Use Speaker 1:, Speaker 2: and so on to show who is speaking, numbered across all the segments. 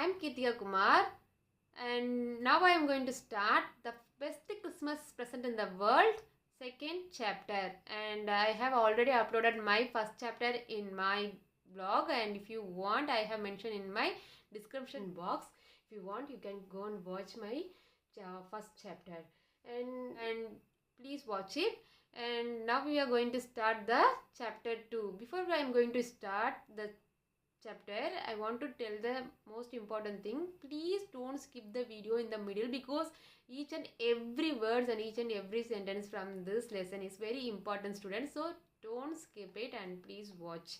Speaker 1: I am Keerthi Kumar, and now I am going to start the best Christmas present in the world second chapter, and I have already uploaded my first chapter in my blog, and if you want I have mentioned in my description box. If you want you can go and watch my first chapter and please watch it. And now we are going to start the chapter 2. Before I am going to start the chapter, I want to tell the most important thing. Please don't skip the video in the middle, because each and every words and each and every sentence from this lesson is very important, students. So don't skip it and please watch.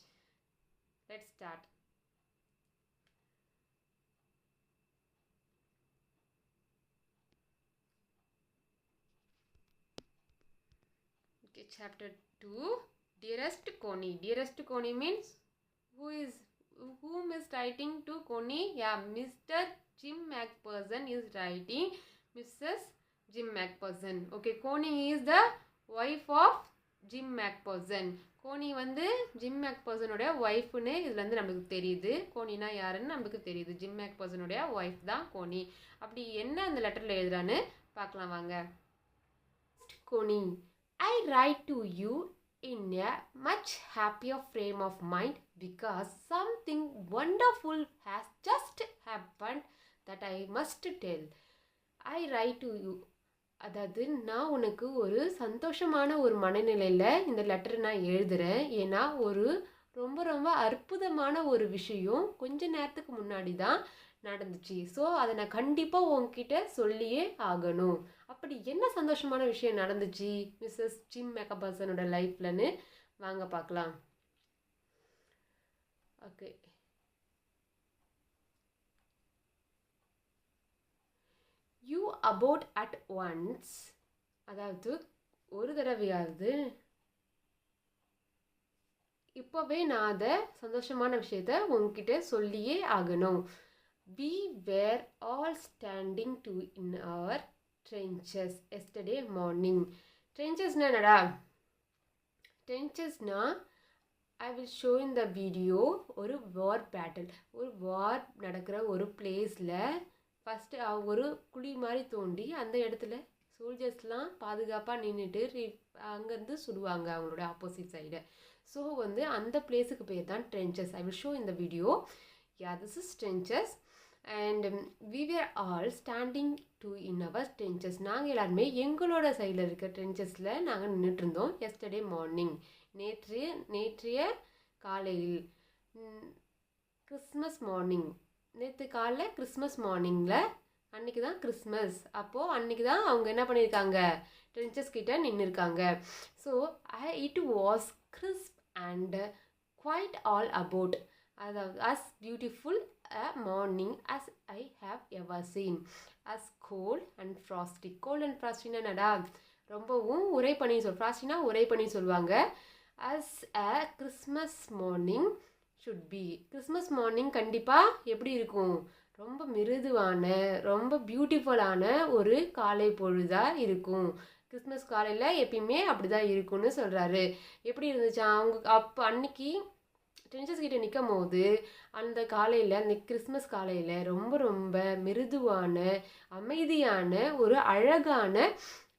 Speaker 1: Let's start. Okay, chapter 2. Dearest Connie. Dearest Connie means whom is writing to Connie? Yeah, Mr. Jim McPherson is writing Mrs. Jim McPherson. Okay, Connie is the wife of Jim McPherson. Connie வந்து Jim McPherson உடைய வைஃப்னு இதுல இருந்து நமக்கு தெரியுது. கோனினா யாருன்னு நமக்கு தெரியுது. Jim McPherson உடைய வைஃப் தான் கோனி. அப்படி என்ன அந்த லெட்டர்ல எழுதுறான்னு பார்க்கலாம் வாங்க. Connie, I write to you in a much happier frame of mind because something wonderful has just happened that I must tell. I write to you. அதாவது நான் உனக்கு ஒரு சந்தோஷமான ஒரு மனநிலையில் இந்த லெட்டரை நான் எழுதுகிறேன். ஏன்னா ஒரு ரொம்ப அற்புதமான ஒரு விஷயம் கொஞ்ச நேரத்துக்கு முன்னாடி தான் நடந்துச்சு. ஸோ அதை நான் கண்டிப்பாக உங்ககிட்ட சொல்லியே ஆகணும். அப்படி என்ன சந்தோஷமான விஷயம் நடந்துச்சு மிஸ்ஸஸ் ஜிம் மேக்கப்பர்சனோட லைஃப்லன்னு வாங்க பார்க்கலாம். Okay, you about at once, அதாவது ஒரு தடவையாவது இப்போவே நான் அதை சந்தோஷமான விஷயத்த உங்ககிட்ட சொல்லியே ஆகணும். We were all standing to in our trenches yesterday morning. Trenchesனா என்னடா? Trenchesனா I will show in the video ஒரு war battle, ஒரு war நடக்கிற ஒரு பிளேஸில் ஃபஸ்ட்டு ஒரு குழி மாதிரி தோண்டி அந்த இடத்துல சோல்ஜர்ஸ்லாம் பாதுகாப்பாக நின்றுட்டு அங்கேருந்து சுடுவாங்க அவங்களோட ஆப்போசிட் சைடு. ஸோ வந்து அந்த பிளேஸுக்கு பேர் தான் trenches. I will show in the video. Yeah, this is trenches and we were all standing to in our trenches. நாங்கள் எல்லாருமே எங்களோட சைடில் இருக்க ட்ரென்ச்சஸில் நாங்கள் நின்றுட்டு இருந்தோம். எஸ்டர்டே மார்னிங், நேற்றைய காலையில், கிறிஸ்மஸ் மார்னிங், நேற்று காலைல கிறிஸ்மஸ் மார்னிங்கில், அன்றைக்கி தான் கிறிஸ்மஸ். அப்போது அன்றைக்கி தான் அவங்க என்ன பண்ணியிருக்காங்க, ட்ரென்ச்சஸ் கிட்ட நின்று இருக்காங்க. So it was crisp and quite all about, அதாவது as beautiful a morning as I have ever seen, as cold and frosty. cold and frosty என்னடா, ரொம்பவும் உரை பண்ணி ஃப்ராஸ்டினா உரை பண்ணி சொல்லுவாங்க. as a Christmas morning should be. Christmas morning கண்டிப்பாக எப்படி இருக்கும், ரொம்ப மிருதுவான ரொம்ப பியூட்டிஃபுல்லான ஒரு காலை பொழுதாக இருக்கும். கிறிஸ்மஸ் காலையில் எப்பயுமே அப்படி தான் இருக்கும்னு சொல்கிறாரு. எப்படி இருந்துச்சா அவங்க அன்னைக்கு ட்ரென்ச்சஸ் கிட்ட நிற்கும் போது அந்த காலையில், அந்த கிறிஸ்மஸ் காலையில் ரொம்ப மிருதுவான அமைதியான ஒரு அழகான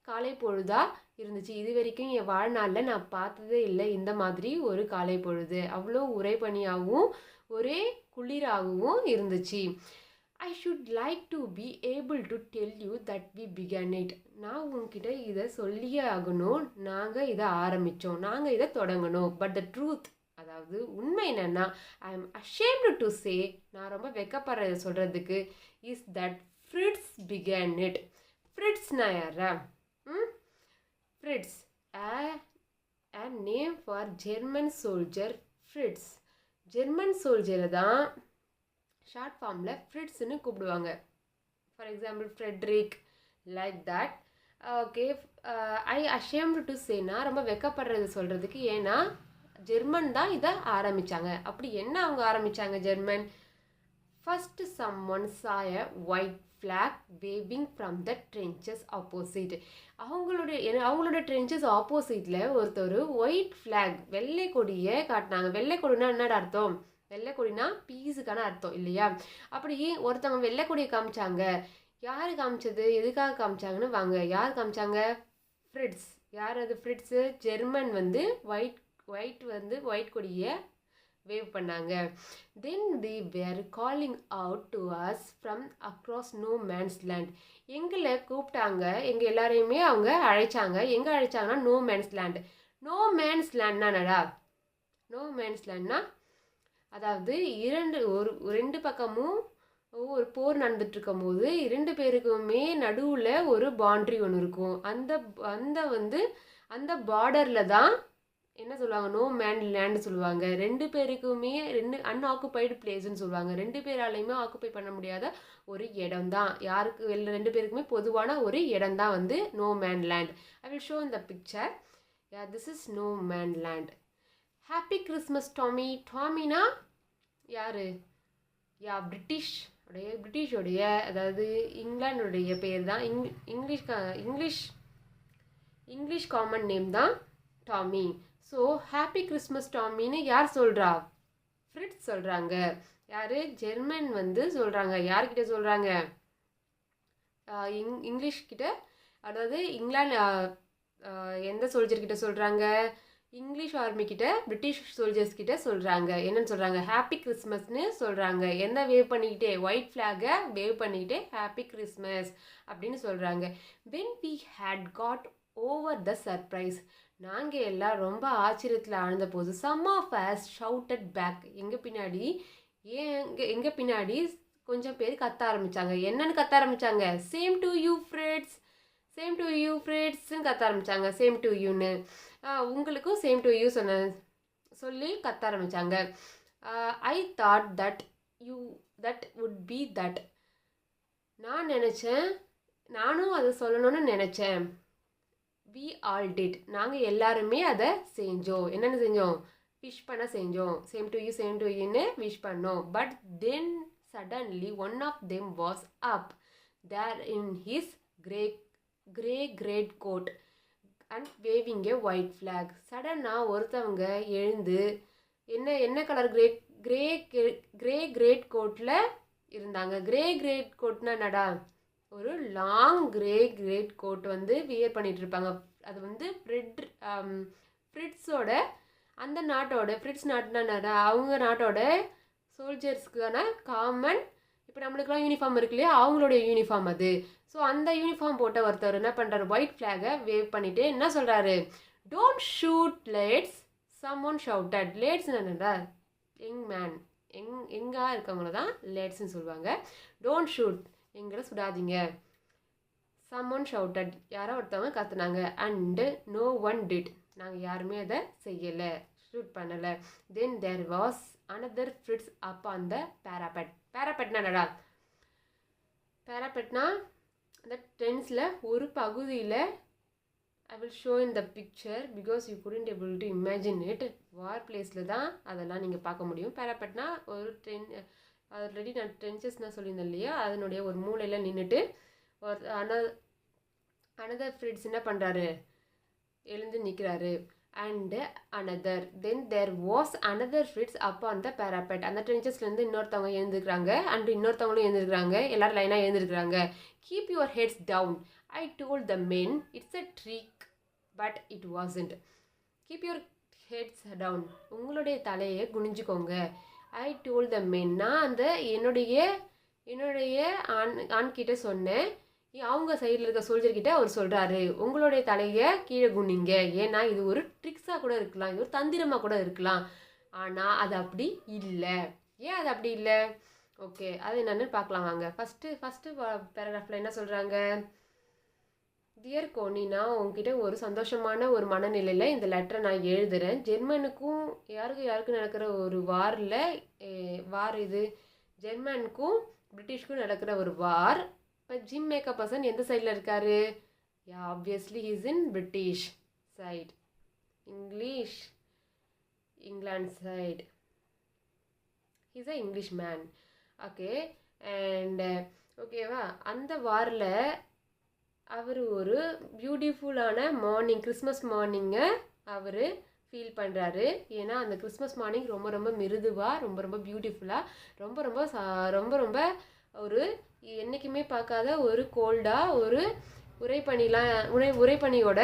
Speaker 1: காலை பொழுதாக இருந்துச்சு. இது வரைக்கும் என் வாழ்நாளில் நான் பார்த்ததே இல்லை இந்த மாதிரி ஒரு காலை பொழுது. அவ்வளோ உறைபனியாகவும் ஒரே குளிராகவும் இருந்துச்சு. I should like to be able to tell you that we began it. நான் உங்ககிட்ட இதை சொல்லியே ஆகணும், நாங்கள் இதை ஆரம்பித்தோம், நாங்கள் இதை தொடங்கணும். பட் த ட்ரூத், அதாவது உண்மை என்னென்னா, I am ashamed to say, நான் ரொம்ப வெக்கப்படுறத சொல்கிறதுக்கு, is that Fritz began it. ஃப்ரிட்ஸ்னா யாரா? Fritz, a name for German soldier. Fritz German சோல்ஜரை தான் ஷார்ட் ஃபார்மில் ஃப்ரிட்ஸ்ன்னு கூப்பிடுவாங்க. For example Frederick, like that. Okay, I ashamed to சேனா ரொம்ப வெக்கப்படுறது சொல்கிறதுக்கு, ஏன்னா ஜெர்மன் தான் இதை ஆரம்பித்தாங்க. அப்படி என்ன அவங்க ஆரம்பித்தாங்க German? First someone saw a white flag waving from the trenches opposite. அவங்களோட ட்ரென்ச்சஸ் ஆப்போசிட்டில் ஒருத்தர் ஒயிட் ஃப்ளாக், வெள்ளை கொடியை காட்டினாங்க. வெள்ளை கொடினா என்னடா அர்த்தம்? வெள்ளை கொடினா பீஸுக்கான அர்த்தம் இல்லையா? அப்படி ஒருத்தவங்க வெள்ளை கொடியை காமிச்சாங்க. யார் காமிச்சது, எதுக்காக காமிச்சாங்கன்னு வாங்க. யார் காமிச்சாங்க? ஃப்ரிட்ஸ். யார் அது ஃப்ரிட்ஸு? ஜெர்மன் வந்து ஒயிட் கொடியை வேவ் பண்ணாங்க. தென் they were calling out to us from across no man's land. எங்களை கூப்பிட்டாங்க, எங்கள் எல்லாரையுமே அவங்க அழைச்சாங்க. எங்கே அழைச்சாங்கன்னா no man's land. No man's லேண்ட்னா என்னடா? நோ மேன்ஸ் லேண்ட்னா அதாவது ரெண்டு பக்கமும் ஒரு போர் நடந்துட்டு இருக்கும் போது 2 பேருக்குமே நடுவில் ஒரு பவுண்ட்ரி ஒன்று இருக்கும். அந்த பார்டரில் தான் என்ன சொல்லுவாங்க? நோ மேன் லேண்டு சொல்லுவாங்க. 2 பேருக்குமே அன்ஆக்குபைடு பிளேஸ்ன்னு சொல்லுவாங்க. 2 பேராலையுமே ஆக்குபை பண்ண முடியாத ஒரு இடம் தான். யாருக்கு 2 பேருக்குமே பொதுவான ஒரு இடம் தான் வந்து no man land. I will show இந்த picture. This is no man land. Happy Christmas Tommy. டாமினா யாரு? பிரிட்டிஷோடைய அதாவது இங்கிலாந்துடைய பேர் தான். இங்கிலீஷ் காமன் நேம் தான் டாமி. ஸோ ஹாப்பி கிறிஸ்மஸ் டாமின்னு யார் சொல்கிறா? ஃப்ரிட்ஸ் சொல்கிறாங்க. யார்? ஜெர்மன் வந்து சொல்கிறாங்க. யார்கிட்ட சொல்கிறாங்க? இங்கிலீஷ்கிட்ட, அதாவது இங்கிலாந்து எந்த சோல்ஜர்கிட்ட சொல்கிறாங்க? இங்கிலீஷ் ஆர்மிக்கிட்ட, பிரிட்டிஷ் சோல்ஜர்ஸ் கிட்ட சொல்கிறாங்க. என்னன்னு சொல்கிறாங்க? ஹாப்பி கிறிஸ்மஸ்னு சொல்கிறாங்க. என்ன வேவ் பண்ணிக்கிட்டே? ஒயிட் ஃப்ளாகை வேவ் பண்ணிக்கிட்டே ஹாப்பி கிறிஸ்மஸ் அப்படின்னு சொல்கிறாங்க. when we had got over the surprise, நாங்கள் எல்லாம் ரொம்ப ஆச்சரியத்தில் ஆழ்ந்த போது some of us shouted back, எங்கள் பின்னாடி கொஞ்சம் பேர் கத்த ஆரம்பித்தாங்க. என்னன்னு கத்த ஆரம்பித்தாங்க? Same to you friends, same to you ஃப்ரெண்ட்ஸ்ன்னு கத்த ஆரம்பித்தாங்க. சேம் டு யூன்னு உங்களுக்கும் சேம் டு யூ சொல்லி கத்த ஆரம்பித்தாங்க. I thought that would be that. நான் நினச்சேன், நானும் அதை சொல்லணும்னு நினச்சேன். we all did. நாங்கள் எல்லாருமே அதை செஞ்சோம். என்னென்னு செஞ்சோம்? விஷ் பண்ண செஞ்சோம். சேம் டு யூன்னு விஷ் பண்ணோம். But then suddenly one of them was up there in his grey coat and waving a white flag. சடனாக ஒருத்தவங்க எழுந்து என்ன கலர்? கிரேட் கோட்டில் இருந்தாங்க. கிரேட் கோட்னா என்னடா? ஒரு லாங் கிரேட் கோட் வந்து வியர் பண்ணிட்டு இருப்பாங்க. அது வந்து ஃப்ரிட்ஸோட அந்த நாட்டோட, ஃப்ரிட்ஸ் நாட்டுனா என்னடா? அவங்க நாட்டோட சோல்ஜர்ஸ்க்கான காமன், இப்போ நம்மளுக்குலாம் யூனிஃபார்ம் இருக்கு இல்லையா, அவங்களுடைய யூனிஃபார்ம் அது. ஸோ அந்த யூனிஃபார்ம் போட்ட ஒருத்தர் என்ன பண்ணுறாரு? ஒயிட் ஃப்ளாகை வேவ் பண்ணிவிட்டு என்ன சொல்கிறாரு? Don't shoot lads, someone shouted. Lads என்னடா? மேன், எங்கா இருக்கவங்கள தான் லேட்ஸ்ன்னு சொல்லுவாங்க. டோன்ட் ஷூட், எங்களை சுடாதீங்க. சம்ஒன் ஷவுட்டட், யாரோ ஒருத்தவங்க கத்துனாங்க. அண்டு நோ ஒன் டிட், நாங்கள் யாருமே அதை செய்யலை, ஷூட் பண்ணலை. Then there was another Fritz up on the parapet. பேராபெட்னா என்னடா? பேராபெட்னா அந்த டென்ஸில் ஒரு பகுதியில், I will show in the picture because you couldn't able to imagine it. War பிளேஸில் தான் அதெல்லாம் நீங்கள் பார்க்க முடியும். பேராபெட்னா ஒரு ஆல்ரெடி நான் ட்ரென்ச்சஸ் நான் சொல்லியிருந்தேன் இல்லையா, அதனுடைய ஒரு மூலையில் நின்றுட்டு ஒரு அனதர் ஃப்ரிட்ஸ் என்ன பண்ணுறாரு? எழுந்து நிற்கிறாரு. And another, then there was another Fritz up on the parapet. அந்த ட்ரென்ச்சஸ்லேருந்து இன்னொருத்தவங்க எழுந்துருக்குறாங்க. அண்டு இன்னொருத்தவங்களும் எழுந்திருக்கிறாங்க. எல்லோரும் லைனாக எழுந்திருக்கிறாங்க. Keep your heads down, I told the men it's a trick but it wasn't. Keep your heads down, உங்களுடைய தலையை குனிஞ்சுக்கோங்க. ஐ டோல் த மென், நான் அந்த என்னுடைய ஆண்கிட்ட சொன்னேன். அவங்க சைடில் இருக்க சோல்ஜர்கிட்ட அவர் சொல்கிறாரு, உங்களுடைய தலையை கீழே குனிங்க. ஏன்னா இது ஒரு ட்ரிக்ஸாக கூட இருக்கலாம், இது ஒரு தந்திரமாக கூட இருக்கலாம். ஆனால் அது அப்படி இல்லை. ஏன் அது அப்படி இல்லை? ஓகே, அது என்னென்னு பார்க்கலாம் வாங்க. ஃபஸ்ட்டு பேராகிராஃபில் என்ன சொல்கிறாங்க? டியர் கோனி, நான் உங்ககிட்ட ஒரு சந்தோஷமான ஒரு மனநிலையில் இந்த லெட்டரை நான் எழுதுகிறேன். ஜெர்மனுக்கும் யாருக்கும் நடக்கிற ஒரு வார் இது. ஜெர்மனுக்கும் பிரிட்டிஷ்க்கும் நடக்கிற ஒரு வார். இப்போ ஜிம் மேக்கப் பர்சன் எந்த சைடில் இருக்கார்? Obviously he's in British side, England side. He's a English man. Okay, and ஓகேவா, அந்த வாரில் அவர் ஒரு பியூட்டிஃபுல்லான மார்னிங், கிறிஸ்மஸ் மார்னிங்கை அவர் ஃபீல் பண்ணுறாரு. ஏன்னா அந்த கிறிஸ்மஸ் மார்னிங் ரொம்ப ரொம்ப மிருதுவாக, ரொம்ப ரொம்ப பியூட்டிஃபுல்லாக, ரொம்ப ரொம்ப ரொம்ப ரொம்ப ஒரு என்றைக்குமே பார்க்காத ஒரு கோல்டாக, ஒரு உரைப்பனியோட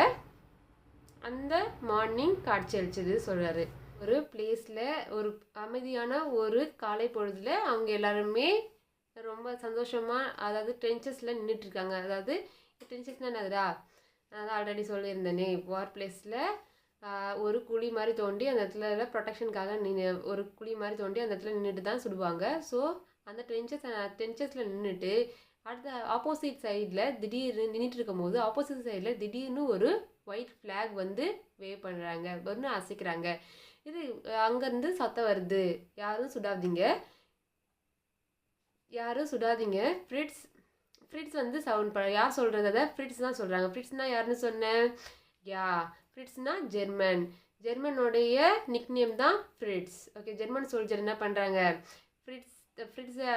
Speaker 1: அந்த மார்னிங் காட்சி அளிச்சது சொல்கிறாரு. ஒரு பிளேஸில் ஒரு அமைதியான ஒரு காலை பொழுதில் அவங்க எல்லாருமே ரொம்ப சந்தோஷமாக, அதாவது ட்ரென்ச்சஸில் நின்றுட்டுருக்காங்க. அதாவது ட்ரென்ச்சஸ்னால் என்னதுடா, நான் தான் ஆல்ரெடி சொல்லியிருந்தேனே, வார் பிளேஸில் ஒரு குழி மாதிரி தோண்டி அந்த இடத்துல ப்ரொடெக்ஷனுக்காக ஒரு குழி மாதிரி தோண்டி அந்த இடத்துல நின்றுட்டு தான் சுடுவாங்க. ஸோ அந்த ட்ரென்ச்சஸில் நின்றுட்டு அடுத்த ஆப்போசிட் சைடில் திடீர்னு நின்றுட்டு இருக்கும் போது ஆப்போசிட் சைடில் திடீர்னு ஒரு ஒயிட் ஃப்ளாக் வந்து வேவ் பண்ணுறாங்க, ஒன்று அசைக்கிறாங்க. இது அங்கேருந்து சத்தம் வருது, யாரும் சுடாதீங்க, ஃப்ரிட்ஸ் வந்து சவுண்ட் யார் சொல்கிறத ஃப்ரிட்ஸ் தான் சொல்கிறாங்க. ஃப்ரிட்ஸ்னால் யாருன்னு சொன்னேன்? ஃப்ரிட்ஸ்னால் ஜெர்மனோடைய நிக்நேம் தான் ஃப்ரிட்ஸ். ஓகே, ஜெர்மன் சோல்ஜர் என்ன பண்ணுறாங்க, ஃப்ரிட்ஸை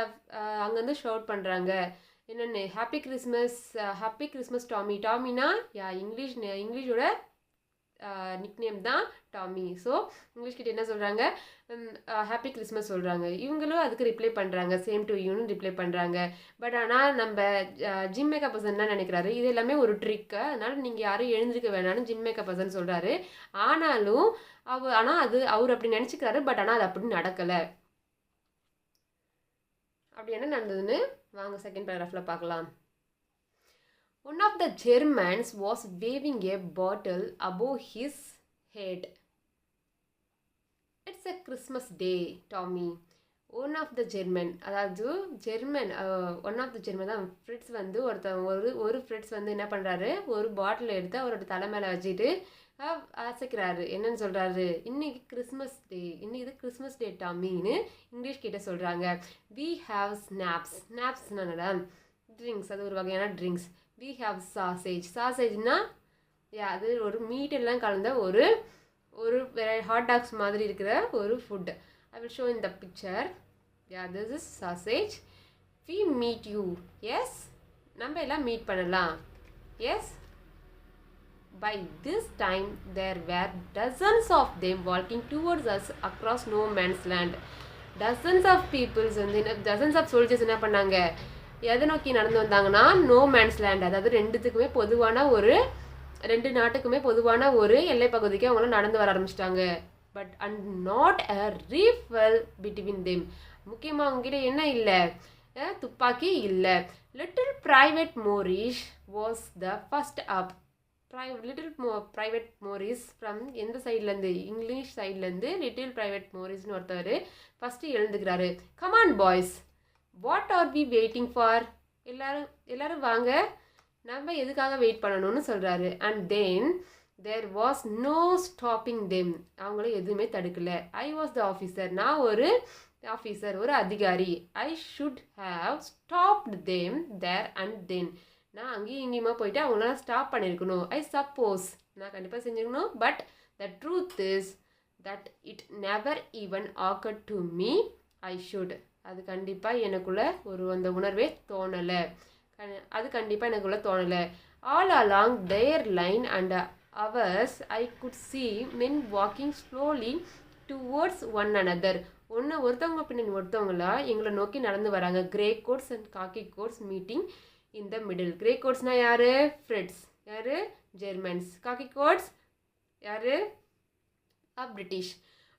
Speaker 1: அங்கேருந்து ஷவுட் பண்ணுறாங்க. என்னென்னு, ஹாப்பி கிறிஸ்மஸ் டாமினா இங்கிலீஷோட நிக்நேம் தான் டாமி. ஸோ இங்கிலீஷ் கிட்ட என்ன சொல்கிறாங்க, ஹாப்பி கிறிஸ்மஸ் சொல்கிறாங்க. இவங்களும் அதுக்கு ரிப்ளை பண்ணுறாங்க, சேம் டு யூன்னு ரிப்ளை பண்ணுறாங்க. பட் ஆனால் நம்ம ஜிம் மேக்கப் பர்சன் என்ன நினைக்கிறாரு, இது எல்லாமே ஒரு ட்ரிக்கு, அதனால் நீங்கள் யாரும் எழுந்திருக்க வேணாம்னு ஜிம் மேக்கப் பர்சன் சொல்கிறாரு. ஆனால் அவர் அப்படி நினச்சிக்கிறாரு. பட் ஆனால் அது அப்படி நடக்கலை. அப்படி என்ன நடந்ததுன்னு வாங்க செகண்ட் பேராகிராஃபில் பார்க்கலாம். One of the Germans was waving a bottle above his head. It's a Christmas day, Tommy. One of the German, அதாவது ஒன் ஆஃப் த ஜெர்மன் தான் ஃப்ரிட்ஸ் வந்து ஒரு ஃப்ரிட்ஸ் வந்து என்ன பண்ணுறாரு, ஒரு பாட்டில் எடுத்து அவரோட தலை மேலே வச்சுட்டு அசைக்கிறாரு. என்னன்னு சொல்கிறாரு, இன்னைக்கு கிறிஸ்மஸ் டே டாமின்னு இங்கிலீஷ் கிட்ட சொல்கிறாங்க. We have snaps என்னடா, ட்ரிங்க்ஸ், அது ஒரு வகையான ட்ரிங்க்ஸ். We have சாசேஜ்னா அது ஒரு மீட் எல்லாம் கலந்த ஒரு ஹாட் டாக்ஸ் மாதிரி இருக்கிற ஒரு food. I will show in the picture. This is sausage. We meet you. Yes, நம்ம எல்லாம் மீட் பண்ணலாம். Yes. By this time there were dozens of them walking towards us across no man's land. Dozens of dozens of soldiers என்ன பண்ணாங்க, எதை நோக்கி நடந்து வந்தாங்கன்னா, no man's land, அதாவது ரெண்டு நாட்டுக்குமே பொதுவான ஒரு எல்லை பகுதிக்கு அவங்களும் நடந்து வர ஆரம்பிச்சிட்டாங்க. But and not a rifle between them. முக்கியமாக அவங்ககிட்ட என்ன இல்லை, துப்பாக்கி இல்லை. Little private Morris was the first up. Private Morris from எந்த சைட்லேருந்து, இங்கிலீஷ் சைட்லேருந்து லிட்டில் பிரைவேட் மோரிஸ்னு ஒருத்தவர் ஃபஸ்ட்டு எழுந்துக்கிறாரு. Come on boys, what are we waiting for? எல்லாரும் வாங்க, நம்ம எதுக்காக வெயிட் பண்ணணும்னு சொல்கிறாரு. And then there was no stopping them. அவங்கள எதுவுமே தடுக்கலை. ஐ வாஸ் த ஆஃபீஸர், நான் ஒரு ஆஃபீஸர், ஒரு அதிகாரி. I should have stopped them there and then. நான் அங்கேயும் இங்கேயுமா போயிட்டு அவங்களாம் ஸ்டாப் பண்ணியிருக்கணும். ஐ சப்போஸ், நான் கண்டிப்பாக செஞ்சுருக்கணும். But the truth is that it never even occurred to me I should. அது கண்டிப்பாக எனக்குள்ளே அந்த உணர்வே தோணலை. All along their line and ours I could see men walking slowly towards one another. ஒருத்தவங்க பின்னாடி ஒருத்தவங்களா எங்களை நோக்கி நடந்து வராங்க. Grey coats and khaki coats meeting in the middle. Grey கோட்ஸ்னால் யார்? ஃப்ரிட்ஸ். யார்? ஜெர்மன்ஸ். காக்கி கோட்ஸ் யார்? பிரிட்டிஷ்.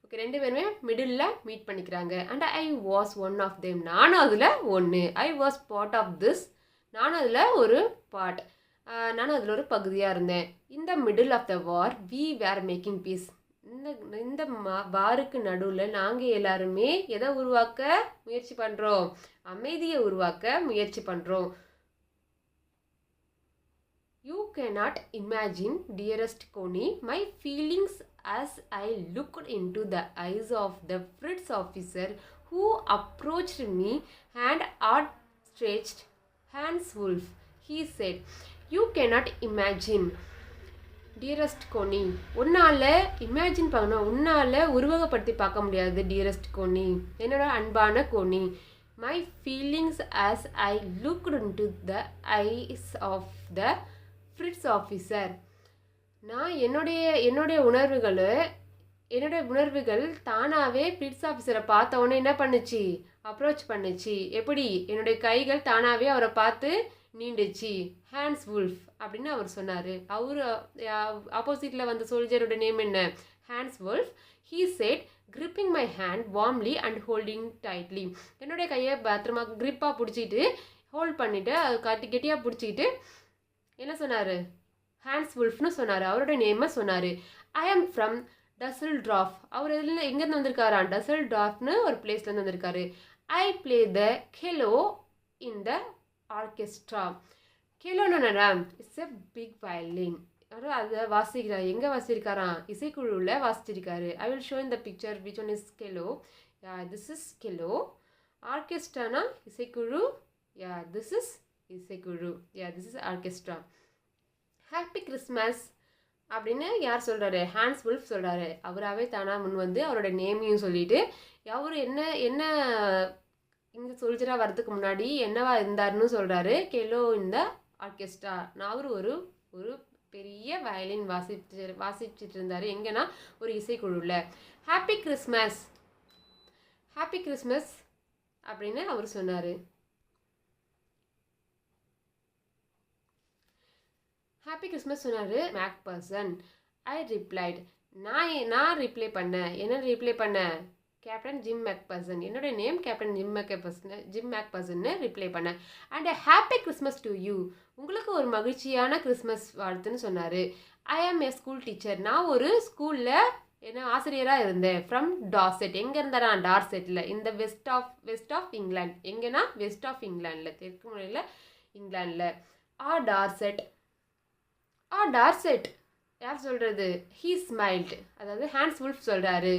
Speaker 1: ஓகே, ரெண்டு பேருமே மிடில் மீட் பண்ணிக்கிறாங்க. And I was one of them. நானும் அதில் ஒன்று. I was part of this. நானும் அதில் ஒரு பார்ட். நானும் அதில் ஒரு பகுதியாக இருந்தேன். இந்த middle of the war we were making peace. இந்த வாருக்கு நடுவில் நாங்கள் எல்லாருமே எதை உருவாக்க முயற்சி பண்ணுறோம்? அமைதியை உருவாக்க முயற்சி பண்ணுறோம். You cannot imagine, dearest Connie, my feelings as I looked into the eyes of the Fritz officer who approached me and outstretched hands. Wolf, he said, you cannot imagine, dearest Connie. உன்னால் imagine பார்க்கணும், உன்னால் உருவகப்படுத்தி பார்க்க முடியாது dearest Connie, என்னோட அன்பான Coney. My feelings as I looked into the eyes of the Fritz officer. நான் என்னுடைய உணர்வுகளை என்னோட உணர்வுகள் தானாகவே பிரிட்ஸ் ஆஃபீஸரை பார்த்த உடனே என்ன பண்ணுச்சு, அப்ரோச் பண்ணுச்சு. எப்படி, என்னுடைய கைகள் தானாகவே அவரை பார்த்து நீண்டுச்சு. ஹேண்ட்ஸ் வுல்ஃப் அப்படின்னு அவர் சொன்னார். அவர் ஆப்போசிட்டில் வந்த சோல்ஜரோட நேம் என்ன, hands wolf. He set gripping my hand warmly and holding tightly. என்னுடைய கையை பத்திரமா கிரிப்பாக பிடிச்சிட்டு ஹோல்ட் பண்ணிவிட்டு அது கெட்டியாக பிடிச்சிக்கிட்டு என்ன சொன்னார், ஹேண்ட்ஸ் வுல்ஃப்னு சொன்னார். அவரோட நேமை சொன்னார். ஐ ஆம் ஃப்ரம் டசல்ட்ராஃப். அவர் இதில் எங்கேருந்து வந்திருக்காராம், டசல்ட்ராஃப்னு ஒரு பிளேஸ்லேருந்து வந்திருக்காரு. I play the cello in the orchestra. கெலோனா இட்ஸ் எ பிக் வயலின். அதை வாசிக்கிறார். எங்கே வாசிச்சிருக்காராம், இசைக்குழுவில் வாசிச்சிருக்காரு. I will show in the picture which one is cello. This is cello. ஆர்கெஸ்ட்ரானா இசைக்குழு. திஸ் இஸ் இசைக்குழு. This is orchestra. Happy Christmas அப்படின்னு யார் சொல்கிறாரு, ஹேண்ட்ஸ் வுல்ஃப் சொல்கிறாரு. அவராகவே தானாக முன் வந்து அவரோட நேமையும் சொல்லிவிட்டு அவர் என்ன என்ன இங்கே சோல்ஜராக வர்றதுக்கு முன்னாடி என்னவா இருந்தாருன்னு சொல்கிறாரு. கெலோ இந்த ஆர்கெஸ்ட்ரா. நான் அவர் ஒரு ஒரு பெரிய வயலின் வாசிச்சுட்டு இருந்தார். எங்கன்னா ஒரு இசைக்குழுவில். ஹாப்பி கிறிஸ்மஸ், ஹாப்பி கிறிஸ்மஸ் அப்படின்னு அவர் சொன்னார். ஹாப்பி கிறிஸ்மஸ் சொன்னார் மேக் பர்சன். ஐ ரிப்ளைட். நான் ரிப்ளை பண்ணேன். என்ன ரிப்ளை பண்ணேன், கேப்டன் ஜிம் மேக்பர்சன். என்னோட நேம் கேப்டன் ஜிம் மேக்பர்சன்னு ரிப்ளை பண்ணேன். And happy Christmas to you. உங்களுக்கு ஒரு மகிழ்ச்சியான கிறிஸ்மஸ் வாழ்த்துன்னு சொன்னார். ஐ ஆம் ஏ ஸ்கூல் டீச்சர். நான் ஒரு ஸ்கூலில் என்ன ஆசிரியராக இருந்தேன். From Dorset. எங்கே இருந்தாரா, டார்செட்டில். இந்த வெஸ்ட் ஆஃப் இங்கிலாந்து. எங்கன்னா வெஸ்ட் ஆஃப் இங்கிலாண்டில், தெற்கு முனையில் இங்கிலாண்டில். டார்செட். டார்செட் யார் சொல்கிறது, ஹீ ஸ்மைல்டு. அதாவது ஹேண்ட்ஸ் வுல்ஃப் சொல்கிறாரு.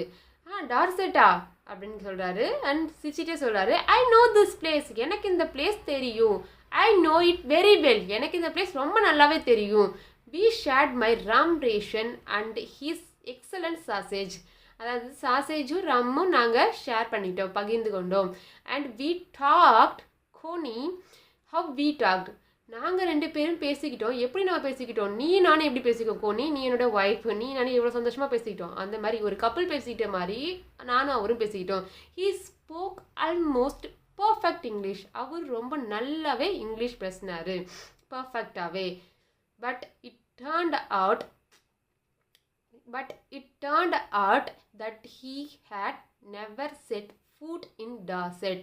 Speaker 1: டார்செட்டா அப்படின்னு சொல்கிறாரு. அண்ட் சிரிச்சிட்டே சொல்கிறாரு, ஐ நோ திஸ் பிளேஸ். எனக்கு இந்த பிளேஸ் தெரியும். I know it very well. எனக்கு இந்த பிளேஸ் ரொம்ப நல்லாவே தெரியும். We shared my rum ration and his excellent sausage. அதாவது சாசேஜும் ரம்மும் நாங்கள் ஷேர் பண்ணிட்டோம், பகிர்ந்து கொண்டோம். And we talked Connie how we talked. நாங்கள் 2 பேரும் பேசிக்கிட்டோம். எப்படி நம்ம பேசிக்கிட்டோம், நீ நானும் எப்படி பேசிக்கோம் கோனி, நீ என்னோட ஒய்ஃப், நீ நானும் எவ்வளோ சந்தோஷமாக பேசிக்கிட்டோம். அந்த மாதிரி ஒரு கப்பல் பேசிக்கிட்ட மாதிரி நானும் அவரும் பேசிக்கிட்டோம். He spoke almost perfect English. அவர் ரொம்ப நல்லாவே இங்கிலீஷ் பேசினார், பர்ஃபெக்டாகவே. But it turned out that he had never set foot in Dorset.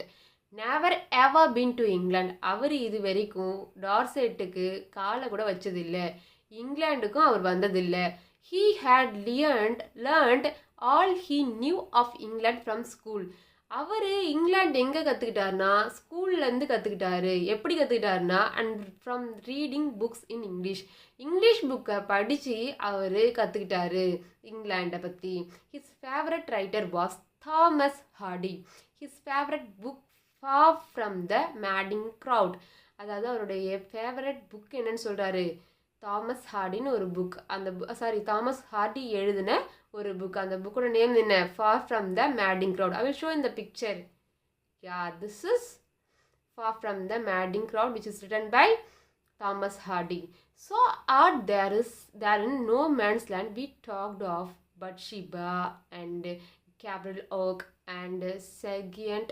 Speaker 1: never ever been to England. அவர் இது வரைக்கும் டார்செட்டுக்கு காலை கூட வச்சதில்லை, இங்கிலாண்டுக்கும் அவர் வந்ததில்லை. he had learned all he knew of England from school. அவர் இங்கிலாந்து எங்கே கற்றுக்கிட்டாருனா ஸ்கூல்லேருந்து கற்றுக்கிட்டாரு. எப்படி கற்றுக்கிட்டாருனா and from reading books in English புக்கை படித்து அவர் கற்றுக்கிட்டாரு இங்கிலாண்டை பற்றி. His favourite writer was Thomas Hardy. His favourite book Far from the Madding Crowd. அதாவது அவருடைய ஃபேவரட் புக் என்னன்னு சொல்கிறாரு, தாமஸ் ஹார்டின்னு ஒரு புக். தாமஸ் ஹார்டி எழுதின ஒரு புக். அந்த புக்கோட நேம் என்ன, Far from the Madding Crowd. I will show in the picture. This is Far from the Madding Crowd which is written by Thomas Hardy. So there in no man's land we talked of Bathsheba and Gabriel Oak and Sergeant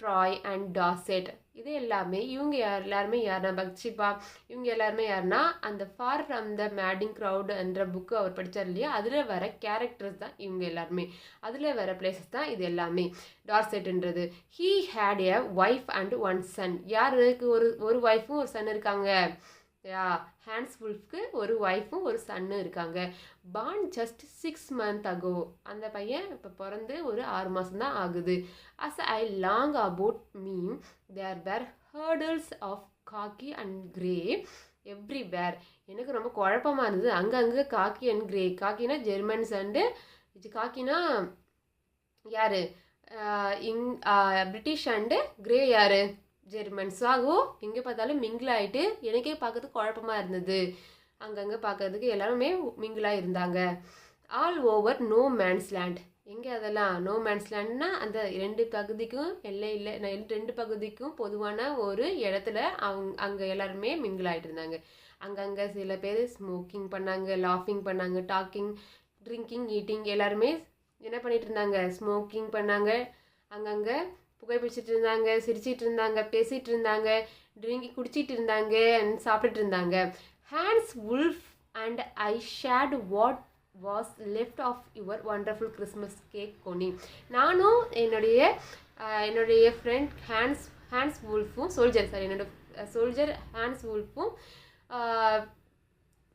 Speaker 1: Troy and Dorset. இது எல்லாமே இவங்க எல்லாருமே யாருன்னா பக்ஷிபா, இவங்க எல்லாருமே யாருன்னா அந்த for from the Madding crowd என்ற புக்கு அவர் படித்தார் இல்லையா, அதில் வர கேரக்டர்ஸ் தான் இவங்க எல்லாருமே, அதில் வர பிளேசஸ் தான் இது எல்லாமே. டார்செட்ன்றது. He had a wife and 1 son. யாருக்கு ஒரு ஒய்ஃபும் ஒரு சன் இருக்காங்க. ஹேண்ட்ஸ் வுல்ஃப்க்கு ஒரு ஒய்ஃபும் ஒரு சன்னும் இருக்காங்க. Born just 6 months ago. அந்த பையன் இப்போ பிறந்து ஒரு 6 மாதம் தான் ஆகுது. as I long about me there were hurdles of khaki and grey everywhere. எனக்கு ரொம்ப குழப்பமாக இருந்தது. அங்கங்கே காக்கி அண்ட் கிரே. காக்கினா ஜெர்மன்ஸ் அண்டு காக்கினா யார், பிரிட்டிஷ் அண்டு கிரே யார், ஜெர்மன்ஸ். ஆகும் எங்கே பார்த்தாலும் மிங்கிள் ஆகிட்டு எனக்கே பார்க்கறதுக்கு குழப்பமாக இருந்தது. அங்கங்கே பார்க்கறதுக்கு எல்லாருமே மிங்கிளாக இருந்தாங்க. All over no man's land. எங்கே அதெல்லாம், நோ மேன்ஸ் லேண்ட்னா அந்த 2 பகுதிக்கும் எல்லை இல்லை, 2 பகுதிக்கும் பொதுவான ஒரு இடத்துல அங்கே எல்லாருமே மிங்கிள் ஆகிட்டு இருந்தாங்க. அங்கங்கே சில பேர் ஸ்மோக்கிங் பண்ணாங்க, லாஃபிங் பண்ணாங்க, டாக்கிங், ட்ரிங்கிங், ஈட்டிங் எல்லாருமே என்ன பண்ணிகிட்டு இருந்தாங்க, ஸ்மோக்கிங் பண்ணாங்க, அங்கங்கே புகைப்பிடிச்சிட்டு இருந்தாங்க, சிரிச்சிட்டு இருந்தாங்க, பேசிகிட்டு இருந்தாங்க, குடிச்சிட்டு இருந்தாங்க அண்ட் சாப்பிட்டுட்டு இருந்தாங்க. Hans Wolf and I shared what was left of your wonderful Christmas cake Connie. நானும் என்னுடைய ஃப்ரெண்ட் ஹான்ஸ் வுல்ஃபும் சோல்ஜர் ஹான்ஸ் வுல்ஃபும்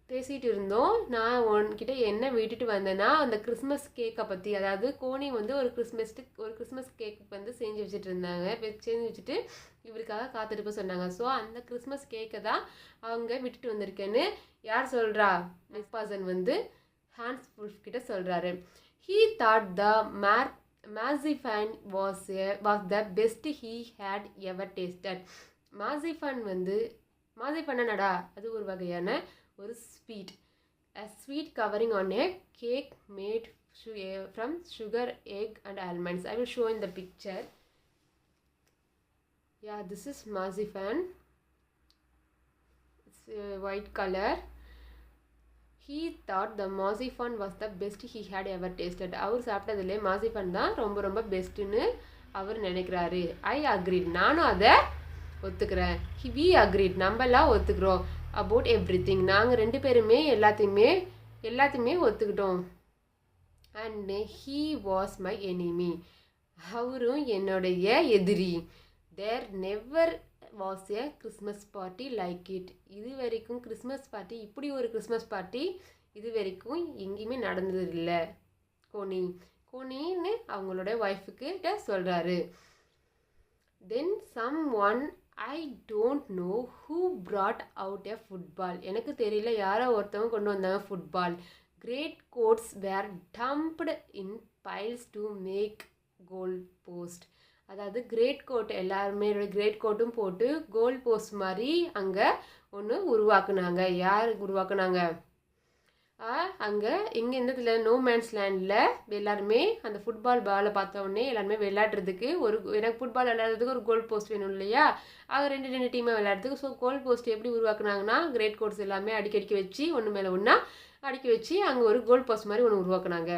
Speaker 1: பேசிகிட்டு இருந்தோம். நான் உன்கிட்ட என்ன விட்டுட்டு வந்தேன்னா, அந்த கிறிஸ்மஸ் கேக்கை பற்றி, அதாவது கோனி வந்து ஒரு கிறிஸ்மஸ் கேக் வந்து செஞ்சு வச்சுட்டு இவருக்காக காத்திருக்க சொன்னாங்க. ஸோ அந்த கிறிஸ்மஸ் கேக்கை தான் அவங்க விட்டுட்டு வந்திருக்கேன்னு யார் சொல்கிறா, நெக்ஸ்ட் பர்சன் வந்து ஹான்ஸ் வுல்ஃப் கிட்ட சொல்கிறாரு. He thought the marzipan was the best he had ever tasted. மாசிஃபன்னடா அது ஒரு வகையான ஒரு sweet, a sweet covering on a cake made from sugar, egg and almonds. I will show in the picture. Yeah, this is marzipan. It's white color. He thought the marzipan was the best he had ever tasted. அவர் சாப்பிட்டதுலே marzipan தான் ரொம்ப ரொம்ப பெஸ்ட்டுன்னு அவர் நினைக்கிறாரு. I agreed. நானும் அதை ஒத்துக்கிறேன். We agreed. நம்மளாம் ஒத்துக்கிறோம். About everything. நாங்கள் 2 பேருமே எல்லாத்தையுமே ஒத்துக்கிட்டோம். And he was my enemy. அவரும் என்னுடைய எதிரி. There never was a Christmas party like it. இது வரைக்கும் கிறிஸ்மஸ் பார்ட்டி, இப்படி ஒரு கிறிஸ்மஸ் பார்ட்டி இது வரைக்கும் எங்கேயுமே நடந்ததில்லை கோனின்னு அவங்களோட ஒய்ஃபுக்கிட்ட சொல்கிறாரு. Then someone I don't know who brought out a football. எனக்கு தெரியல யாரோ ஒருத்தவங்க கொண்டு வந்தாங்க football. Great coats were dumped in piles to make goal post. அதாவது கிரேட் கோட் எல்லாருமே கிரேட் கோட்டும் போட்டு கோல் போஸ்ட் மாதிரி அங்கே ஒன்று உருவாக்குனாங்க. யார் உருவாக்குனாங்க, அங்கே இங்கே இந்த இடத்துல நோ மேன்ஸ் லேண்டில் எல்லாருமே அந்த ஃபுட்பால் பாலை பார்த்த உடனே எல்லாருமே விளையாடுறதுக்கு எனக்கு ஃபுட்பால் விளையாடுறதுக்கு ஒரு கோல் போஸ்ட் வேணும் இல்லையா, ஆக 2 டீமாக விளையாடுறதுக்கு. ஸோ கோல் போஸ்ட் எப்படி உருவாக்குனாங்கன்னா, கிரேட் கோட்ஸ் எல்லாமே அடிக்கி வச்சு ஒன்று மேலே ஒன்றா அடுக்கி வச்சு அங்கே ஒரு கோல் போஸ்ட் மாதிரி ஒன்று உருவாக்குனாங்க.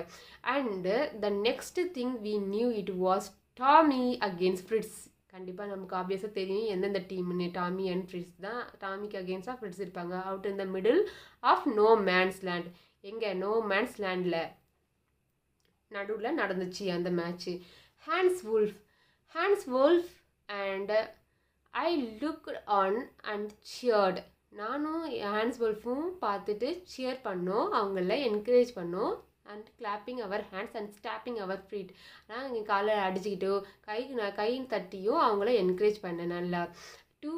Speaker 1: And the next thing we knew it was Tommy against Fritz. கண்டிப்பாக நமக்கு ஆப்வியஸாக தெரியும் எந்தெந்த டீம்னு. டாமி அண்ட் ஃப்ரிட்ஸ் தான். டாமிக்கு அகெயின்ஸ்டாக ஃப்ரிட்ஸ் இருப்பாங்க. Out in the middle of no man's land. எங்கே, நோ மேன்ஸ் லேண்டில் நடுவில் நடந்துச்சு அந்த match. Hans Wolf and I look on and சியர்ட். நானும் ஹான்ஸ் வுல்ஃபும் பார்த்துட்டு சியர் பண்ணோம், அவங்கள என்கரேஜ் பண்ணோம். And clapping our hands and stopping our feet. நாங்கள் இங்கே காலை அடிச்சுக்கிட்டோ கையின் தட்டியும் அவங்கள என்கரேஜ் பண்ணேன் நல்லா. To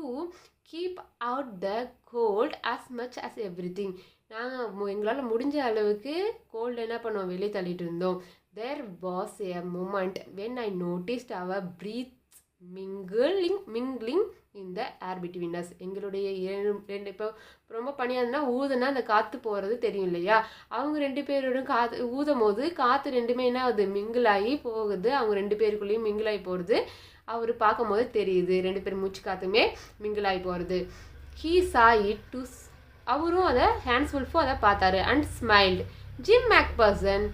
Speaker 1: keep out the cold as much as everything. நாங்கள் எங்களால் முடிஞ்ச அளவுக்கு கோல்டு என்ன பண்ணுவோம், வெளியே தள்ளிட்டு இருந்தோம். There was a moment when I noticed our breaths mingling in the air between us. எங்களுடைய 2 இப்போ ரொம்ப பனியாக இருந்தால் ஊதுனா அந்த காற்று போகிறது தெரியும் இல்லையா, அவங்க 2 பேரோடும் ஊதும் போது காற்று 2மே என்ன ஆகுது, மிங்கிள் ஆகி போகுது. அவங்க 2 பேருக்குள்ளேயும் மிங்கிள் ஆகி போகிறது அவர் பார்க்கும் போது தெரியுது. 2 பேர் மூச்சு காற்றுமே மிங்கிள் ஆகி போகிறது. He saw it to அவரும் அதை ஹான்ஸ் வுல்ஃபும் அதை பார்த்தாரு. And smiled. ஜிம் மேக்பர்சன்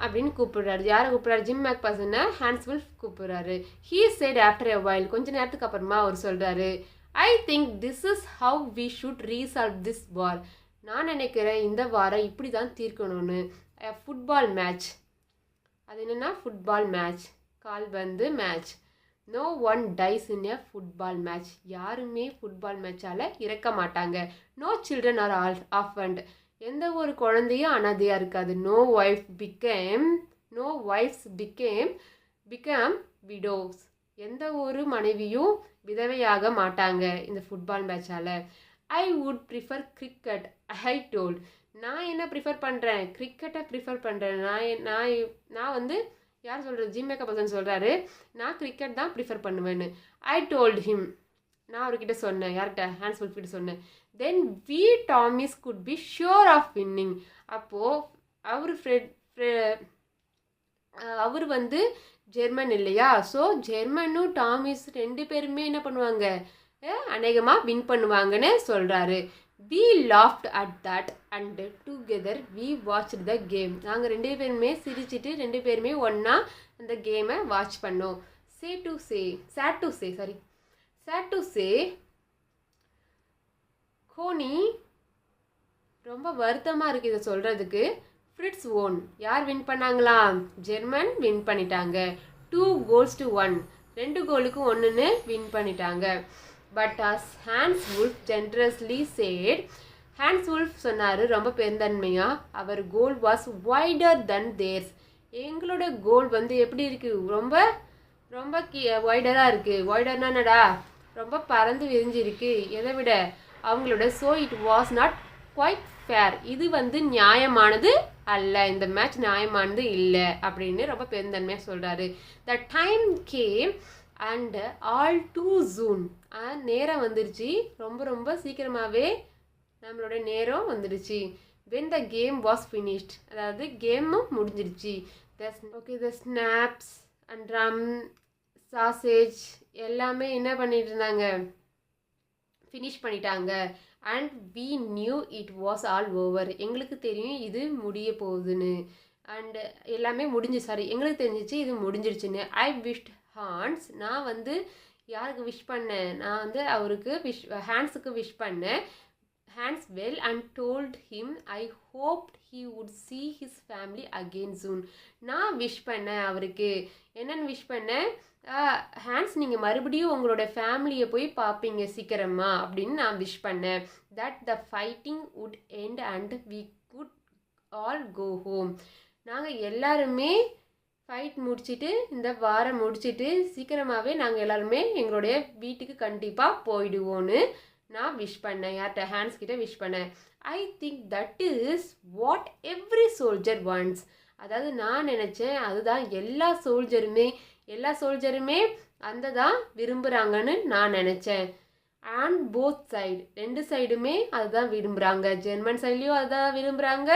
Speaker 1: அப்படின்னு கூப்பிடுறாரு. யாரை கூப்பிட்றாரு, ஜிம் மேக்பர்சனை ஹான்ஸ் வுல்ஃப் கூப்பிட்றாரு. He said after a while. கொஞ்ச நேரத்துக்கு அப்புறமா அவர் சொல்கிறாரு, I think this is how we should resolve this war. நான் நினைக்கிறேன் இந்த வாரம் இப்படி தான் தீர்க்கணும்னு. ஃபுட்பால் மேட்ச், அது என்னென்னா ஃபுட்பால் மேட்ச், கால்பந்து match. No one dies in a football match. யாருமே ஃபுட்பால் மேட்சால் இறக்க மாட்டாங்க. No children are orphaned. எந்த ஒரு குழந்தையும் அனாதையாக இருக்காது. No wives become widows. எந்த ஒரு மனைவியும் விதவையாக மாட்டாங்க இந்த ஃபுட்பால் மேட்சால். I would prefer cricket. I told. நான் என்ன ப்ரிஃபர் பண்ணுறேன், கிரிக்கெட்டை ப்ரிஃபர் பண்ணுறேன். நான் வந்து யார் சொல்கிறது, ஜிம் மேக்கப்பர்சன் சொல்கிறாரு, நான் கிரிக்கெட் தான் ப்ரிஃபர் பண்ணுவேன்னு. I told him. நான் அவர்கிட்ட சொன்னேன். யார்கிட்ட, ஹான்ஸ் வுல்ஃப் கிட்ட சொன்னேன். Then we Tommies could be sure of winning. அப்போது அவர் வந்து ஜெர்மன் இல்லையா, ஸோ ஜெர்மனும் டாமிஸ் 2 பேருமே என்ன பண்ணுவாங்க, அநேகமாக வின் பண்ணுவாங்கன்னு சொல்கிறாரு. we laughed at that and together we watched the game. நாங்கள் ரெண்டு பேருமே சிரிச்சிட்டு ரெண்டு பேருமே ஒன்றா அந்த கேமை வாட்ச் பண்ணோம். sad to say கோனி ரொம்ப வருத்தமாக இருக்குது இதை சொல்கிறதுக்கு. Fritz won. யார் வின் பண்ணாங்களா? ஜெர்மன் வின் பண்ணிட்டாங்க. 2 goals to 1. 2 கோலுக்கு 1ன்னு வின் பண்ணிட்டாங்க. But as Hans Wolf generously said, Hans Wolf சொன்னார் ரொம்ப பெருந்தன்மையாக, our goal was wider than theirs. எங்களோட கோல் வந்து எப்படி இருக்குது? ரொம்ப ரொம்ப வைடராக இருக்குது. வைடர்னா என்னடா? ரொம்ப பறந்து விரிஞ்சிருக்கு. எதை விட? அவங்களோட. So it was not quite fair. இது வந்து நியாயமானது அல்ல, இந்த மேட்ச் நியாயமானது இல்லை அப்படின்னு ரொம்ப பெருந்தன்மையாக சொல்கிறாரு. The time came and all too soon. நேரம் வந்துருச்சு, ரொம்ப ரொம்ப சீக்கிரமாகவே நம்மளோட நேரம் வந்துடுச்சு. When the game was finished, அதாவது கேமும் முடிஞ்சிருச்சு. The schnapps and rum sausage எல்லாமே என்ன பண்ணிட்டு இருந்தாங்க? ஃபினிஷ் பண்ணிட்டாங்க. And we knew it was all over. எங்களுக்கு தெரியும் இது முடிய போகுதுன்னு. அண்டு எல்லாமே எங்களுக்கு தெரிஞ்சிச்சு இது முடிஞ்சிருச்சுன்னு. ஐ விஷ் ஹான்ஸ், நான் வந்து யாருக்கு விஷ் பண்ணேன்? நான் வந்து அவருக்கு ஹான்ஸுக்கு விஷ் பண்ணேன். Hans well and told him I hoped he would see his family again soon. நான் விஷ் பண்ணேன் அவருக்கு. என்னென்னு விஷ் பண்ணேன்? ஹான்ஸ், நீங்கள் மறுபடியும் உங்களோட ஃபேமிலியை போய் பார்ப்பீங்க சீக்கிரமா அப்படின்னு நான் விஷ் பண்ணேன். That the fighting would end and we could all go home. நாங்கள் எல்லாருமே ஃபைட் முடிச்சுட்டு, இந்த வாரம் முடிச்சுட்டு சீக்கிரமாகவே நாங்கள் எல்லாருமே எங்களுடைய வீட்டுக்கு கண்டிப்பாக போயிடுவோன்னு நான் விஷ் பண்ணேன். யார்கிட்ட? ஹான்ஸ் கிட்ட விஷ் பண்ணேன். I think that is what every soldier wants. அதாவது நான் நினச்சேன் அதுதான் எல்லா சோல்ஜருமே அந்த தான் விரும்புகிறாங்கன்னு நான் நினச்சேன். அண்ட் போத் சைடு, ரெண்டு சைடுமே அதுதான் விரும்புகிறாங்க. ஜெர்மன் சைட்லேயும் அதுதான் விரும்புகிறாங்க.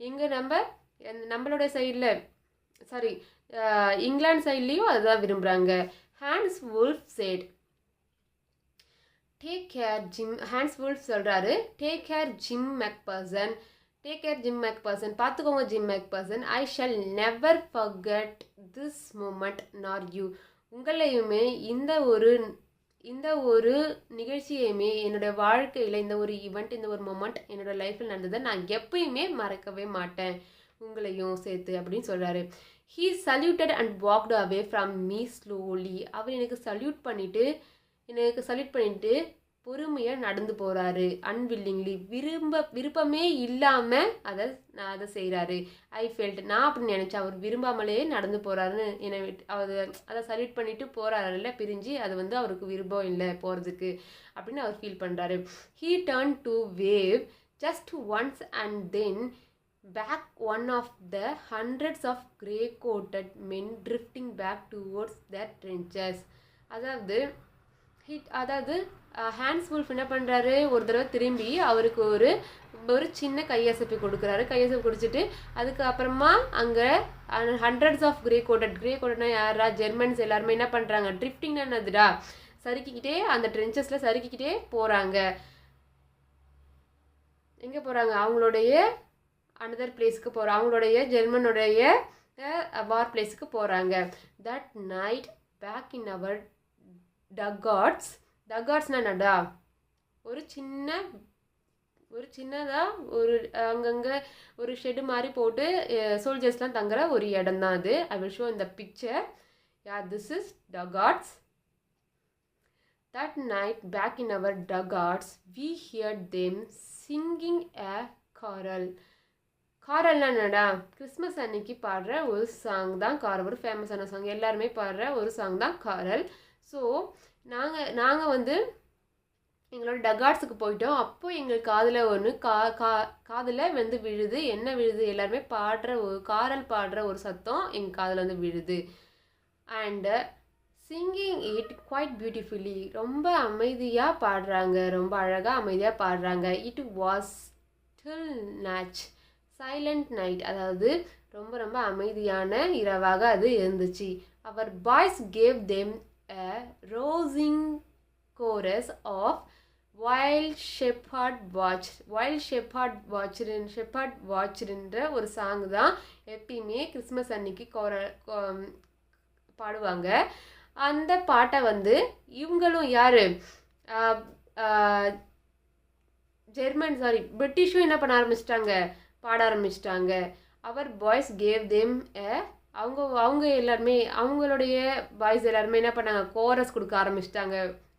Speaker 1: இங்கே நம்மளோட சைடில் இங்கிலாந்து சைட்லேயும் அதுதான் விரும்புகிறாங்க. Hans Wolf said take care Jim. Hans Wolf சொல்கிறாரு, டேக் கேர் ஜிம் மெக்பர்சன். பார்த்துக்கோங்க Jim McPherson. I shall never forget this moment nor you. உங்களையுமே இந்த ஒரு நிகழ்ச்சியுமே என்னோடய வாழ்க்கையில், இந்த ஒரு ஈவெண்ட், இந்த ஒரு மொமெண்ட் என்னோடய லைஃப்பில் நடந்ததை நான் எப்பயுமே மறக்கவே மாட்டேன், உங்களையும் சேர்த்து அப்படின்னு சொல்கிறாரு. He saluted and walked away from me slowly. அவர் எனக்கு சல்யூட் பண்ணிவிட்டு பொறுமையாக நடந்து போகிறாரு. அன்வில்லிங்லி, விருப்பமே இல்லாமல் அதை செய்கிறாரு. ஐ ஃபெல்ட், நான் அப்படி நினச்சேன் அவர் விரும்பாமலே நடந்து போகிறாருன்னு. என்னை அதை சல்யூட் பண்ணிவிட்டு போகிறாருல்ல பிரிஞ்சு, அது வந்து அவருக்கு விருப்பம் இல்லை போகிறதுக்கு அப்படின்னு அவர் ஃபீல் பண்ணுறாரு. He turn to wave just once and then back one of the hundreds of grey-coated men drifting back towards their trenches. அதாவது ஹான்ஸ் வுல்ஃப் என்ன பண்ணுறாரு? ஒரு தடவை திரும்பி அவருக்கு ஒரு சின்ன கையசைப்பு கொடுக்குறாரு. கையசைப்பு குடிச்சிட்டு அதுக்கப்புறமா அங்கே ஹண்ட்ரட்ஸ் ஆஃப் கிரே-கோட்டட்னா யாரா? ஜெர்மன்ஸ் எல்லாருமே என்ன பண்ணுறாங்க? ட்ரிஃப்டிங்னா என்னதுடா? சறுக்கிக்கிட்டே அந்த ட்ரென்ச்சஸில் சறுக்கிக்கிட்டே போகிறாங்க. எங்கே போகிறாங்க? அவங்களுடைய அனதர் பிளேஸுக்கு போகிறாங்க. அவங்களுடைய ஜெர்மனுடைய வார் பிளேஸுக்கு போகிறாங்க. தட் நைட் பேக் இன் அவர் டகார்ட்ஸ்னா என்னடா? ஒரு சின்னதாக அங்கங்கே ஒரு ஷெட்டு மாதிரி போட்டு சோல்ஜர்ஸ்லாம் தங்குற ஒரு இடம் தான் அது. ஐ வில் ஷோ இந்த picture. This is dugouts. That night back in our dugouts we heard them singing a carol. காரல்னா என்னடா? கிறிஸ்மஸ் அன்னைக்கு பாடுற ஒரு சாங் தான் காரல். ஒரு ஃபேமஸான சாங், எல்லாருமே பாடுற ஒரு சாங் தான் காரல். ஸோ நாங்கள் வந்து எங்களோட டகார்ட்ஸுக்கு போயிட்டோம். அப்போது எங்களுக்கு காதில் வந்து விழுது. என்ன விழுது? எல்லாருமே காரல் பாடுற ஒரு சத்தம் எங்கள் காதில் வந்து விழுது. And singing it quite beautifully. ரொம்ப அமைதியாக பாடுறாங்க, ரொம்ப அழகாக அமைதியாக பாடுறாங்க. It was still Silent Night, அதாவது ரொம்ப ரொம்ப அமைதியான இரவாக அது இருந்துச்சு. Our boys gave them a rousing chorus of While Shepherds வாட்ச்ன்ற ஒரு சாங் தான் எப்பயுமே கிறிஸ்மஸ் அன்னைக்கு பாடுவாங்க. அந்த பாட்டை வந்து இவங்களும் யார் பிரிட்டிஷும் என்ன பண்ண ஆரம்பிச்சிட்டாங்க, பாட ஆரம்பிச்சிட்டாங்க. அவர் பாய்ஸ் கேவ் தேம் அவங்க எல்லாருமே அவங்களுடைய பாய்ஸ் எல்லாருமே என்ன பண்ணாங்க, கோரஸ் கொடுக்க ஆரம்பிச்சிட்டாங்க.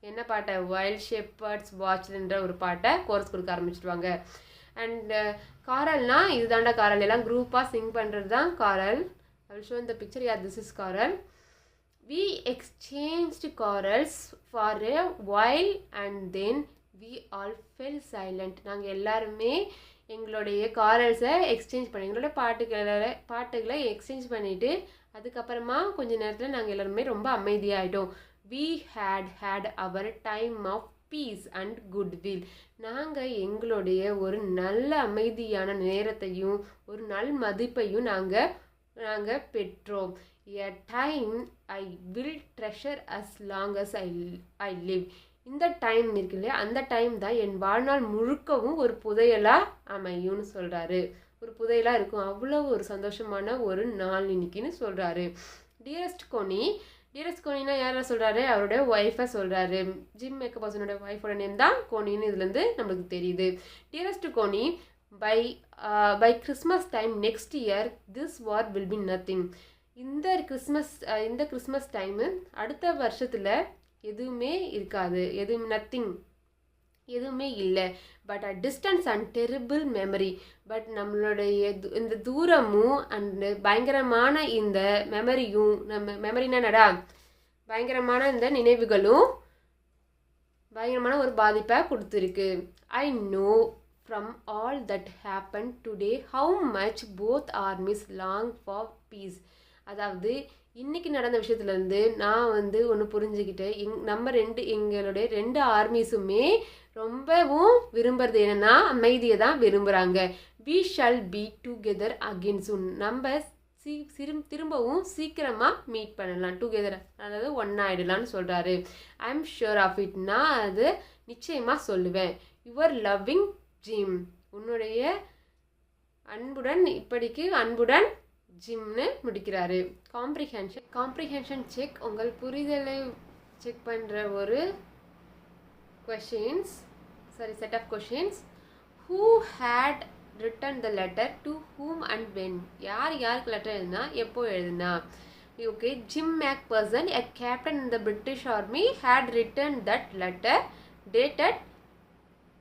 Speaker 1: என்ன பாட்டை, வைல்ட் ஷெப்பர்ட்ஸ் வாட்ச்ன்ற ஒரு பாட்டை கோரஸ் கொடுக்க ஆரம்பிச்சிடுவாங்க. அண்ட் காரல்னா இதுதாண்டா காரல், எல்லாம் குரூப்பாக சிங் பண்ணுறது தான் காரல். ஐ வில் ஷோ இந்த picture. Yeah, this is Karl. We exchanged carols for a while and then we all fell silent. நாங்கள் எல்லாருமே எங்களுடைய காரல்ஸை எக்ஸ்சேஞ்ச் பண்ணி எங்களோட பாட்டுகளை எக்ஸ்சேஞ்ச் பண்ணிவிட்டு அதுக்கப்புறமா கொஞ்ச நேரத்தில் நாங்கள் எல்லாருமே ரொம்ப அமைதியாகிட்டோம். We had our time of peace and goodwill. நாங்கள் எங்களுடைய ஒரு நல்ல அமைதியான நேரத்தையும் ஒரு நல் மதிப்பையும் நாங்கள் பெற்றோம். A time I will treasure as long as I live. இந்த டைம் இருக்கு இல்லையா, அந்த டைம் தான் என் வாழ்நாள் முழுக்கவும் ஒரு புதையலாக அமையும்னு சொல்கிறாரு. ஒரு புதையலாக இருக்கும், அவ்வளோ ஒரு சந்தோஷமான ஒரு நாள் இன்னைக்குன்னு சொல்கிறாரு. டியரஸ்ட் கோனினா யாரை சொல்கிறாரு, அவருடைய ஒய்ஃபை சொல்கிறாரு. ஜிம் மேக்கப் பர்சனோட ஒய்ஃபோட நேம் தான் கோனின்னு இதுலேருந்து நம்மளுக்கு தெரியுது. Dearest Coney, by Christmas time next year this war will be nothing. இந்த கிறிஸ்மஸ் டைமு அடுத்த வருஷத்தில் எதுவுமே இருக்காது, எதுவுமே இல்லை. But distance and terrible memory. But நம்மளுடைய இந்த தூரமும் அண்ட் பயங்கரமான இந்த மெமரியும், நம்ம மெமரினா நடா பயங்கரமான இந்த நினைவுகளும் பயங்கரமான ஒரு பாதிப்பை கொடுத்துருக்கு. I know from all that happened today how much both armies long for peace. அதாவது இன்றைக்கி நடந்த விஷயத்துலேருந்து நான் வந்து ஒன்று புரிஞ்சுக்கிட்டேன். எங்களுடைய ரெண்டு ஆர்மிஸுமே ரொம்பவும் விரும்புறது என்னென்னா அமைதியை தான் விரும்புகிறாங்க. we shall be together again soon. நம்ம திரும்பவும் சீக்கிரமாக மீட் பண்ணலாம், டுகெதர், அதாவது ஒன்றாயிடலான்னு சொல்கிறாரு. I am sure of it. நான் அது நிச்சயமாக சொல்லுவேன். Your loving Jim. உன்னுடைய அன்புடன் ஜிம்னு முடிக்கிறாரு. காம்ப்ரிஹென்ஷன் செக், உங்கள் புரிதலை செக் பண்ணுற ஒரு set of questions. Who had written the letter, to whom and when. யாருக்கு லெட்டர் எழுதுனா, எப்போ எழுதுனா. Okay, Jim McPherson, a captain in the British Army, had written that letter dated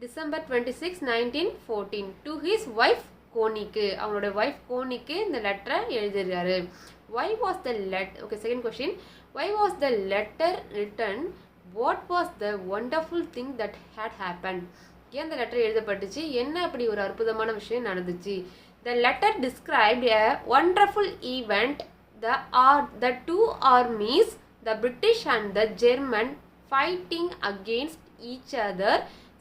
Speaker 1: December 26, 1914 to his wife கோனிக்கு. அவங்களோட wife கோனிக்கு இந்த லெட்டரை எழுதிடுறாரு. why was the letter, okay, second question, why was the letter written, what was the wonderful thing that had happened. ஏன் இந்த letter எழுதப்பட்டுச்சு, என்ன அப்படி ஒரு அற்புதமான விஷயம் நடந்துச்சு. the letter described a wonderful event. The two armies, the British and the German, fighting against each other,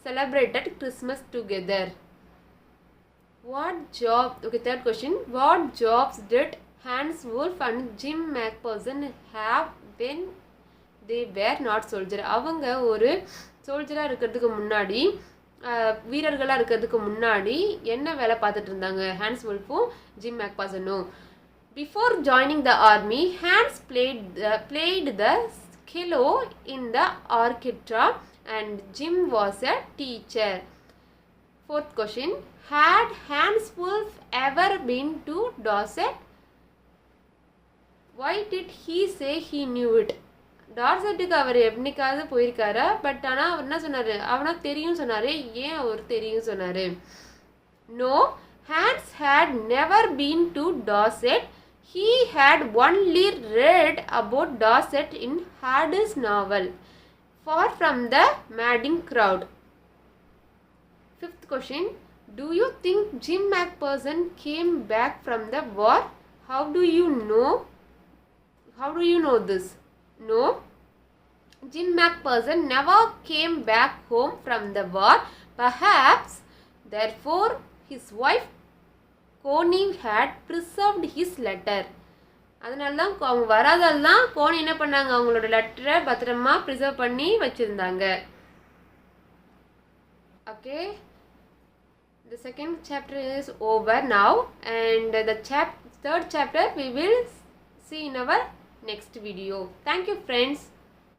Speaker 1: celebrated Christmas together. Third question, what jobs did Hans Wolf and Jim McPherson have when they were not soldier. அவங்க ஒரு சோல்ஜராக இருக்கிறதுக்கு முன்னாடி, வீரர்களாக இருக்கிறதுக்கு முன்னாடி என்ன வேலை பார்த்துட்டு இருந்தாங்க ஹான்ஸ் வுல்ஃபும் ஜிம் மேக்பர்சனும். Before joining the army, Hans played the cello in the orchestra and Jim was a teacher. Fourth question, had Hans Wolf ever been to Dorset? Why did he say he knew it? டார்செட்டுக்கு அவர் எப்படிக்காவது போயிருக்காரா, but ஆனால் அவர் என்ன சொன்னார், அவனா தெரியும் சொன்னார். ஏன் அவர் தெரியும் சொன்னார். No, Hans had never been to Dorset. He had only read about Dorset in Hardy's novel, Far from the Madding Crowd. Fifth question, do you think Jim McPherson came back from the war? How do you know this? No, Jim McPherson never came back home from the war. Perhaps, therefore, his wife Connie had preserved his letter. அதனால தான் அவங்க வராதால் தான் Coney என்ன பண்ணாங்க, அவங்களோட லெட்டரை பத்திரமா preserve பண்ணி வச்சுருந்தாங்க. Okay, the second chapter is over now, and the third chapter we will see in our next video. Thank you friends.